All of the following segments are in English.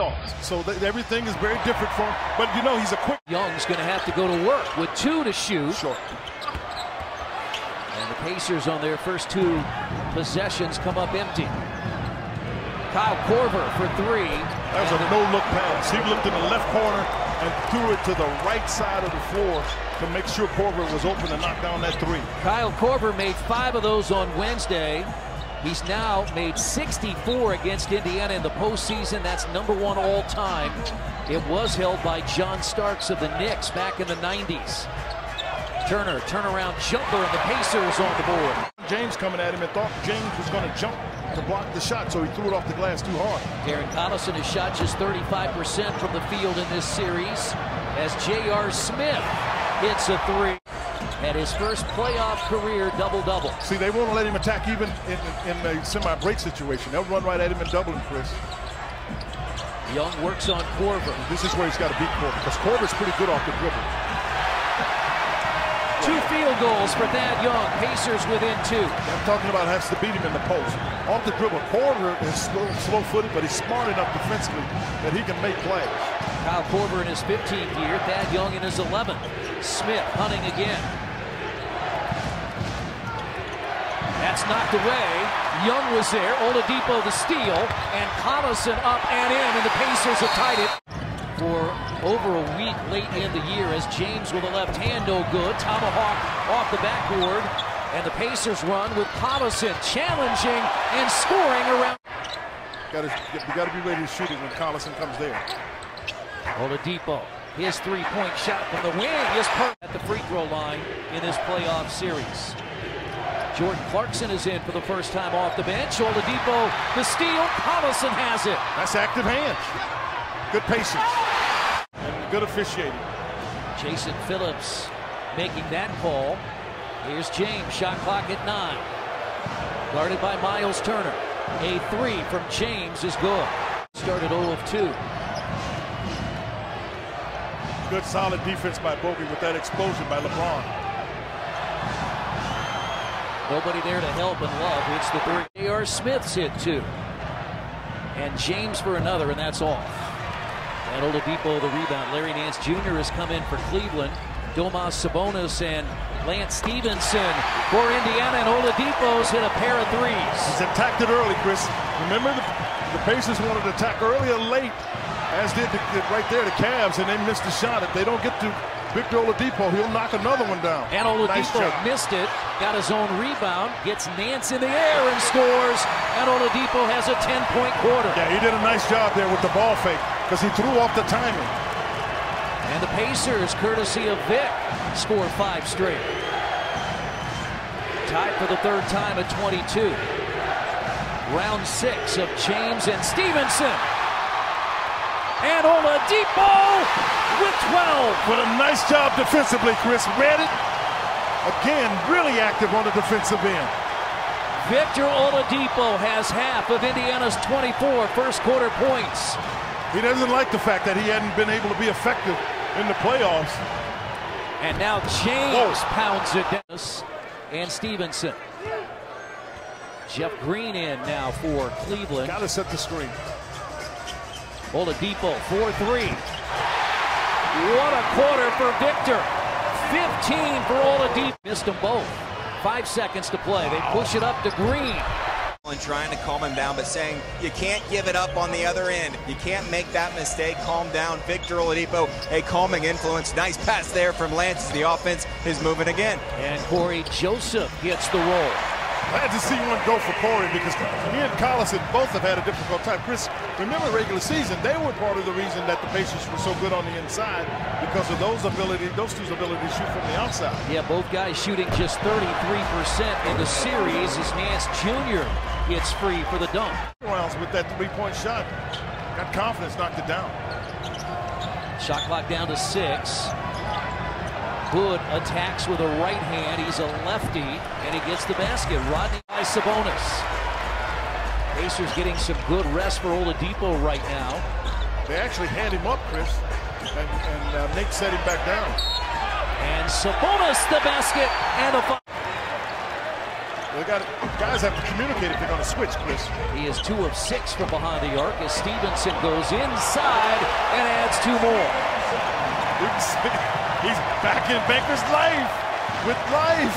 ball. So everything is very different for him. But you know, he's a quick. Young's going to have to go to work with 2 to shoot. Sure. And the Pacers on their first 2 possessions come up empty. Kyle Korver for 3. That was a no-look pass. He looked in the left corner and threw it to the right side of the floor to make sure Korver was open to knock down that 3. Kyle Korver made 5 of those on Wednesday. He's now made 64 against Indiana in the postseason. That's #1 all time. It was held by John Starks of the Knicks back in the 90s. Turner, turnaround jumper, and the Pacers on the board. James coming at him and thought James was going to jump to block the shot, so he threw it off the glass too hard. Darren Collison has shot just 35% from the field in this series as J.R. Smith hits a 3. At his first playoff career double-double. See, they won't let him attack even in a semi-break situation. They'll run right at him and double him, Chris. Young works on Korver. This is where he's got to beat Korver, because Korver's pretty good off the dribble. 2 field goals for Thad Young. Pacers within 2. I'm talking about has to beat him in the post. Off the dribble, Korver is slow-footed, but he's smart enough defensively that he can make plays. Kyle Korver in his 15th year, Thad Young in his 11th. Smith hunting again. That's knocked away. Young was there. Oladipo the steal, and Collison up and in, and the Pacers have tied it for over a week late in the year as James with a left hand, no good. Tomahawk off the backboard, and the Pacers run with Collison challenging and scoring around. You got to be ready to shoot it when Collison comes there. Oladipo, his 3-point shot from the wing is perfect at the free throw line in this playoff series. Jordan Clarkson is in for the first time off the bench. Oladipo, the steal. Collison has it. That's active hands. Good patience and good officiating. Jason Phillips making that call. Here's James, shot clock at 9. Guarded by Miles Turner. A 3 from James is good. Started 0 of 2. Good solid defense by Bogey with that explosion by LeBron. Nobody there to help and love. It's the 3. J.R. Smith's hit 2. And James for another, and that's off. And Oladipo the rebound. Larry Nance Jr. has come in for Cleveland. Domas Sabonis and Lance Stevenson for Indiana, and Oladipo's hit a pair of 3s. He's attacked it early, Chris. Remember the Pacers wanted to attack early or late, as did right there the Cavs, and they missed the shot. If they don't get to Victor Oladipo, he'll knock another one down. And Oladipo missed it, got his own rebound, gets Nance in the air and scores, and Oladipo has a 10-point quarter. Yeah, he did a nice job there with the ball fake because he threw off the timing. And the Pacers, courtesy of Vic, score 5 straight. Tied for the 3rd time at 22. Round 6 of James and Stevenson. And Oladipo with 12. What a nice job defensively, Chris. Read it. Again, really active on the defensive end. Victor Oladipo has half of Indiana's 24 first quarter points. He doesn't like the fact that he hadn't been able to be effective in the playoffs. And now James pounds it down. And Stevenson. Jeff Green in now for Cleveland. Got to set the screen. Oladipo, 4-3. What a quarter for Victor. 15 for Oladipo. Missed them both. 5 seconds to play. They push it up to Green. And trying to calm him down, but saying you can't give it up on the other end. You can't make that mistake. Calm down. Victor Oladipo, a calming influence. Nice pass there from Lance. The offense is moving again. And Corey Joseph gets the roll. Glad to see one go for Corey because he and Collison both have had a difficult time. Chris, remember regular season, they were part of the reason that the Pacers were so good on the inside because of those two's ability to shoot from the outside. Yeah, both guys shooting just 33% in the series as Nance Jr. gets free for the dunk. Rounds with that 3-point shot. Got confidence, knocked it down. Shot clock down to 6. Hood attacks with a right hand. He's a lefty, and he gets the basket. Rodney by Sabonis. Pacers getting some good rest for Oladipo right now. They actually hand him up, Chris, and Nick set him back down. And Sabonis the basket and a foul. Guys have to communicate if they're going to switch, Chris. He is 2 of 6 from behind the arc as Stevenson goes inside and adds 2 more. He's back in Baker's life with life.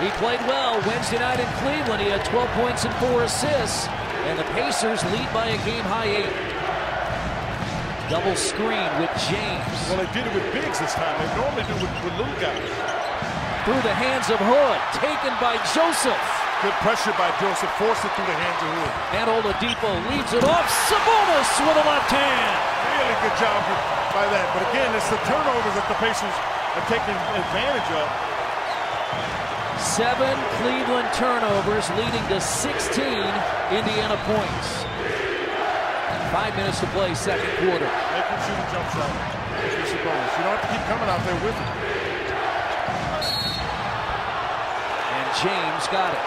He played well Wednesday night in Cleveland. He had 12 points and 4 assists, and the Pacers lead by a game-high 8. Double screen with James. Well, they did it with bigs this time. They normally do it with little guys. Through the hands of Hood, taken by Joseph. Good pressure by Joseph, forced it through the hands of Hood. And Oladipo leaves it off. Sabonis with a left hand. Really good job by that. But again, it's the turnovers that the Pacers are taking advantage of. 7 Cleveland turnovers leading to 16 Indiana points. 5 minutes to play, second quarter. Make him shoot a jump shot. You don't have to keep coming out there with it. And James got it.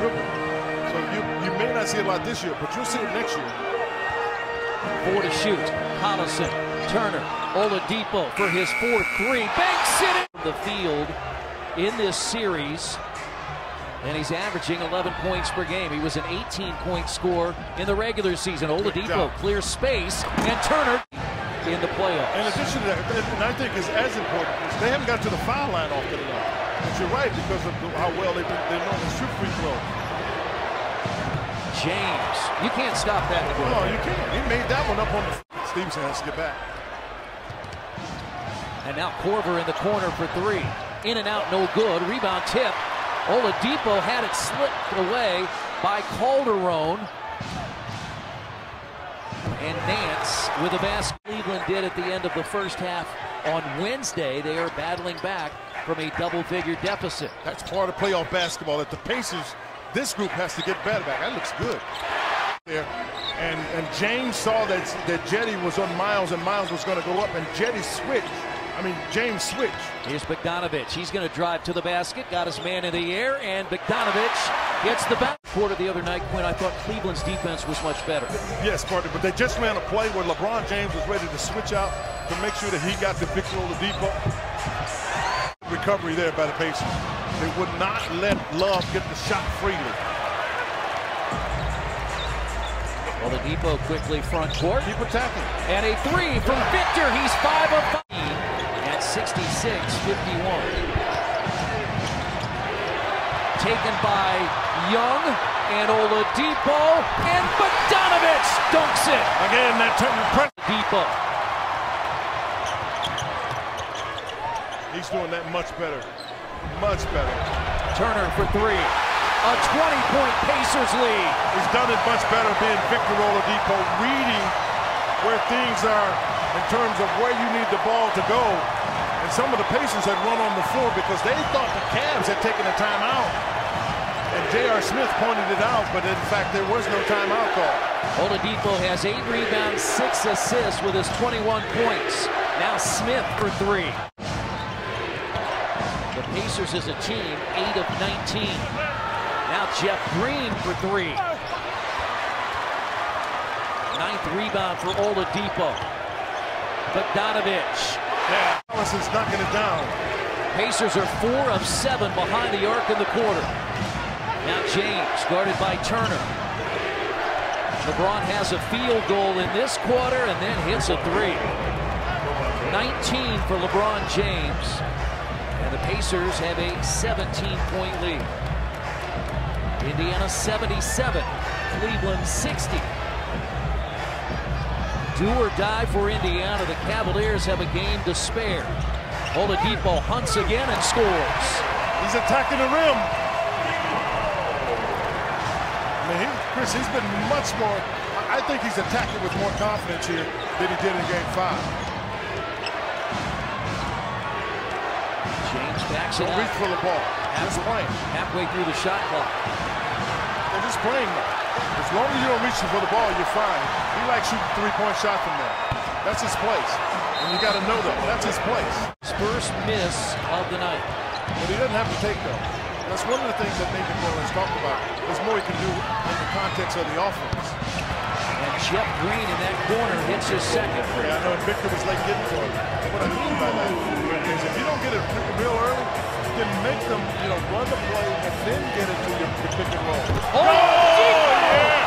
So you may not see it a lot this year, but you'll see it next year. 4 to shoot. Collison, Turner, Oladipo for his 4-3. Banks it in the field in this series. And he's averaging 11 points per game. He was an 18-point scorer in the regular season. Oladipo clears space, and Turner in the playoffs. In addition to that, and I think is as important, they haven't got to the foul line often enough. But you're right, because of how well they normally shoot free throws. James, you can't stop that. No, you can't. He made that one up on the. Stevenson has to get back. And now Korver in the corner for 3. In and out, no good. Rebound tip. Oladipo had it slipped away by Calderon. And Nance with a basket. Cleveland did at the end of the first half on Wednesday. They are battling back from a double-figure deficit. That's part of playoff basketball, that the Pacers, this group has to get better back. That looks good. There. And James saw that Jetty was on Miles, and Miles was going to go up, and Jetty switched. James switched. Here's Bogdanovich. He's going to drive to the basket. Got his man in the air, and Bogdanovich gets the back. Quarter the other night, Quinn, I thought Cleveland's defense was much better. Yes, partner, but they just ran a play where LeBron James was ready to switch out to make sure that he got the Victor Oladipo. Recovery there by the Pacers. They would not let Love get the shot freely. Oladipo quickly front court. Keep attacking. And a 3 from Victor. He's 5 of 5 at 66-51. Taken by Young and Oladipo, and Bogdanovich dunks it. Again, that pressure. Oladipo. He's doing that much better. Much better. Turner for 3. A 20-point Pacers lead. He's done it much better being Victor Oladipo, reading where things are in terms of where you need the ball to go. And some of the Pacers had run on the floor because they thought the Cavs had taken a timeout. And J.R. Smith pointed it out, but in fact there was no timeout call. Oladipo has 8 rebounds, 6 assists with his 21 points. Now Smith for 3. The Pacers as a team, 8 of 19. Now Jeff Green for 3. 9th rebound for Oladipo. Bogdanovich. Yeah, Allison's knocking it down. Pacers are 4 of 7 behind the arc in the quarter. Now James guarded by Turner. LeBron has a field goal in this quarter and then hits a 3. 19 for LeBron James. And the Pacers have a 17-point lead. Indiana 77, Cleveland 60. Do or die for Indiana. The Cavaliers have a game to spare. Oladipo hunts again and scores. He's attacking the rim. Chris, he's been much more. I think he's attacking with more confidence here than he did in Game 5. James backs it up. Don't reach for the ball. Just playing. Halfway through the shot clock. They're just playing now. As long as you don't reach for the ball, you're fine. He likes shooting 3-point shot from there. That's his place. And you got to know that. That's his place. His first miss of the night. But he doesn't have to take those. That's one of the things that Nathan Miller has talked about. There's more he can do in the context of the offense. And Jeff Green in that corner hits his second. Yeah, I know Victor was late getting to him. What I mean by that is if you don't get it real early, can make them, run the play and then get into your pick and roll. Oh, yeah!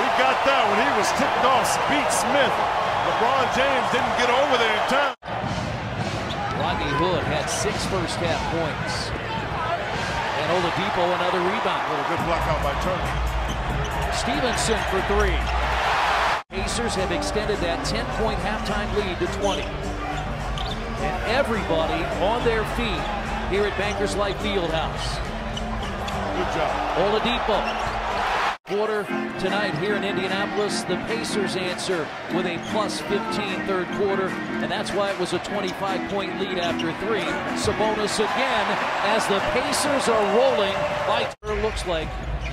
He got that when he was tipped off. Beat Smith. LeBron James didn't get over there in time. Rodney Hood had 6 first-half points. And Oladipo another rebound. What a good block out by Turner. Stevenson for 3. Pacers have extended that 10-point halftime lead to 20. And everybody on their feet here at Bankers Life Fieldhouse. Good job. Oladipo. Quarter tonight here in Indianapolis. The Pacers answer with a +15 third quarter, and that's why it was a 25-point lead after 3. Sabonis again as the Pacers are rolling. Looks like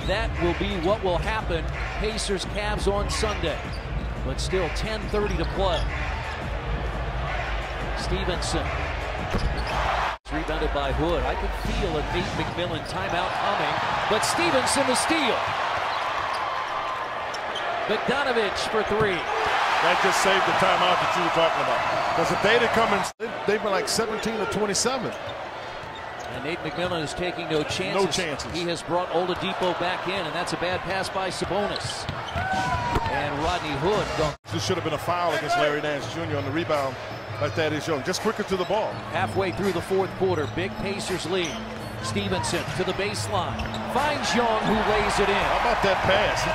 that will be what will happen. Pacers Cavs on Sunday, but still 10:30 to play. Stevenson. Rebounded by Hood. I could feel a Nate McMillan timeout coming, but Stevenson the steal. Bogdanovich for 3. That just saved the timeout that you were talking about. Because if they'd have come in, they'd been like 17 or 27. And Nate McMillan is taking no chances. No chances. He has brought Oladipo back in, and that's a bad pass by Sabonis. And Rodney Hood dunked. This should have been a foul against Larry Nance Jr. on the rebound by Thaddeus Young. Just quicker to the ball. Halfway through the fourth quarter, big Pacers lead. Stevenson to the baseline. Finds Young, who lays it in. How about that pass?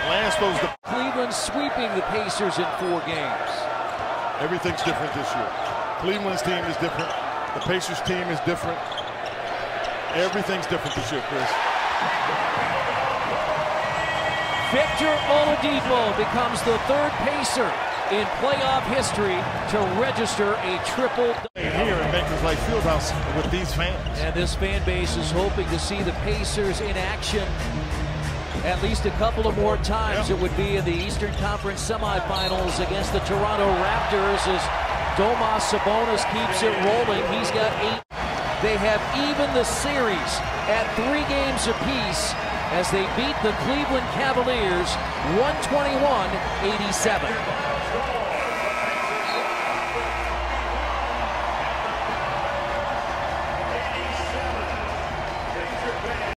Lance throws the... Cleveland sweeping the Pacers in 4 games. Everything's different this year. Cleveland's team is different. The Pacers team is different. Everything's different this year, Chris. Victor Oladipo becomes the 3rd Pacer in playoff history to register a triple. Here in Bankers Life Fieldhouse with these fans. And this fan base is hoping to see the Pacers in action at least a couple of more times. It would be in the Eastern Conference semifinals against the Toronto Raptors as Domas Sabonis keeps it rolling. He's got 8. They have even the series at 3 games apiece as they beat the Cleveland Cavaliers 121-87.